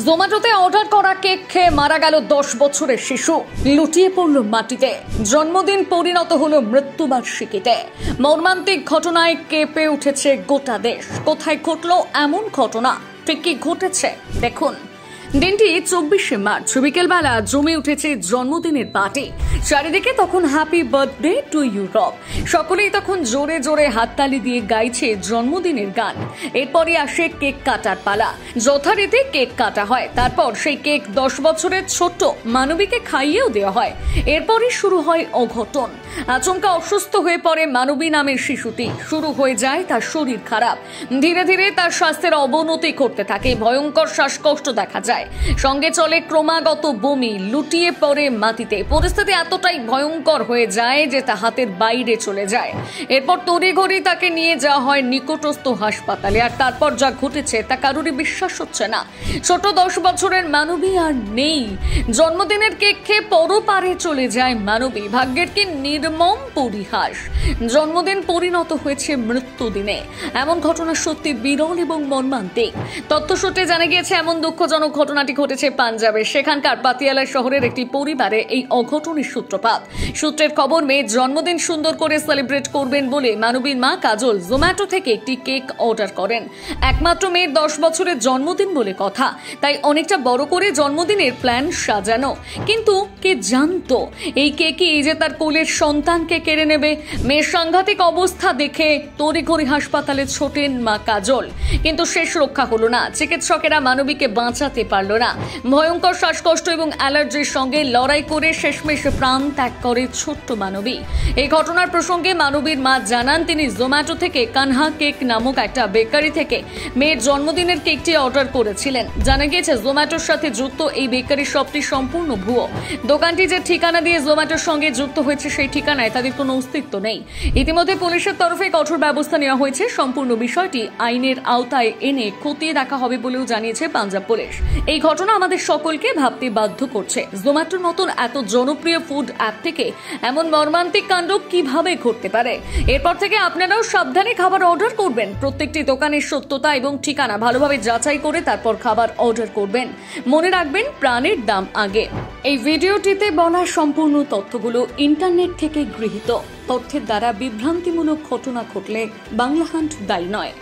জোম্যাটোতে order করা cake খেয়ে মারা গেল 10 বছরের শিশু, লুটিয়ে পড়ল মাটিতে। জন্মদিন পরিণত হলো মৃত্যুবার্ষিকীতে। মর্মান্তিক ঘটনায় কেঁপে উঠেছে গোটা দেশ। কোথায় ঘটলো এমন ঘটনা, ঠিক কি ঘটেছে দেখুন। দিনটি 24শে মার্চ, বিকেলবেলা জমে উঠেছে জন্মদিনের পার্টি। চারিদিকে তখন হ্যাপি বার্থডে টু ইউরোপ। সকলেই তখন জোরে জোরে হাততালি দিয়ে গাইছে জন্মদিনের গান। এরপরই আসে কেক কাটার পালা। যথারীতি কেক কাটা হয়। তারপর সেই কেক 10 বছরের ছোট্ট মানবীকে খাইয়েও দেওয়া হয়। এরপরই শুরু হয় অঘটন। আচমকা অসুস্থ হয়ে পড়ে মানবী নামের শিশুটি। শুরু হয়ে যায় তার শরীর খারাপ। ধীরে ধীরে তার স্বাস্থ্যের অবনতি করতে থাকে। ভয়ঙ্কর শ্বাসকষ্ট দেখা যায়। সঙ্গে চলে ক্রমাগত বমি, লুটিয়ে পড়ে মাটিতে। পরিস্থিতি এতটাই ভয়ঙ্কর হয়ে যায় যে তা হাতের বাইরে চলে যায়। এরপর তড়িঘড়ি তাকে নিয়ে যাওয়া হয় নিকটস্থ হাসপাতালে। আর তারপর যা ঘটেছে তা কারোরই বিশ্বাস হচ্ছে না। ছোট 10 বছরের মানবী আর নেই। জন্মদিনের কেক খেয়ে পরপারে চলে যায় মানবী। ভাগ্যের কি নির্মম পরিহাস। জন্মদিন পরিণত হয়েছে মৃত্যুদিনে। এমন ঘটনা সত্যি বিরল এবং মর্মান্তিক। তথ্য সূত্রে জানা গিয়েছে এমন দুঃখজনক ঘটনাটি ঘটেছে পাঞ্জাবের। সেখানকার পাতিয়ালা শহরের একটি পরিবারে এই অঘটনের সূত্রপাত। সূত্রের খবর, মেয়ের জন্মদিন সুন্দর করে সেলিব্রেট করবেন বলে মানবীর মা কাজল জোম্যাটো থেকে একটি কেক অর্ডার করেন। একমাত্র মেয়ের 10 বছরের জন্মদিন বলে কথা, তাই অনেকটা বড় করে জন্মদিনের প্ল্যান সাজানো। কিন্তু কে জানতো এই কেকই যে তার কোলের সন্তানকে কেড়ে নেবে। মেয়ের সাংঘাতিক অবস্থা দেখে তড়িঘড়ি হাসপাতালে ছোটেন মা কাজল, কিন্তু শেষ রক্ষা হলো না। চিকিৎসকেরা মানবীকে বাঁচাতে পারল না। ভয়ঙ্কর শ্বাসকষ্ট এবং অ্যালার্জির সঙ্গে লড়াই করে শেষমেশ প্রাণ ত্যাগ করে ছোট্ট মানবী। এই ঘটনার প্রসঙ্গে মানবীর মা জানান, তিনি জোম্যাটো থেকে কানহা কেক নামক একটা বেকারি থেকে মেয়ের জন্মদিনের কেকটি অর্ডার করেছিলেন। জানা গিয়েছে জোম্যাটোর সাথে যুক্ত এই বেকারি শপটি সম্পূর্ণ ভুয়ো। দোকানটি যে ঠিকানা দিয়ে জোম্যাটোর সঙ্গে যুক্ত হয়েছে সেই ঠিকানায় তাদের কোনো অস্তিত্ব নেই। ইতিমধ্যে পুলিশের তরফে কঠোর ব্যবস্থা নেওয়া হয়েছে। সম্পূর্ণ বিষয়টি আইনের আওতায় এনে খতিয়ে দেখা হবে বলেও জানিয়েছে পাঞ্জাব পুলিশ। এই ঘটনা আমাদের সকলকে ভাবতে বাধ্য করছে, জোম্যাটোর মতন এত জনপ্রিয় ফুড অ্যাপ থেকে এমন মর্মান্তিক কাণ্ড কিভাবে ঘটতে পারে। এরপর থেকে আপনারাও সাবধানে খাবার অর্ডার করবেন। প্রত্যেকটি দোকানের সত্যতা এবং ঠিকানা ভালোভাবে যাচাই করে তারপর খাবার অর্ডার করবেন। মনে রাখবেন, প্রাণের দাম আগে। এই ভিডিওটিতে বলা সম্পূর্ণ তথ্যগুলো ইন্টারনেট থেকে গৃহীত। তথ্যের দ্বারা বিভ্রান্তিমূলক ঘটনা ঘটলে বাংলা হান্ট দায়ী নয়।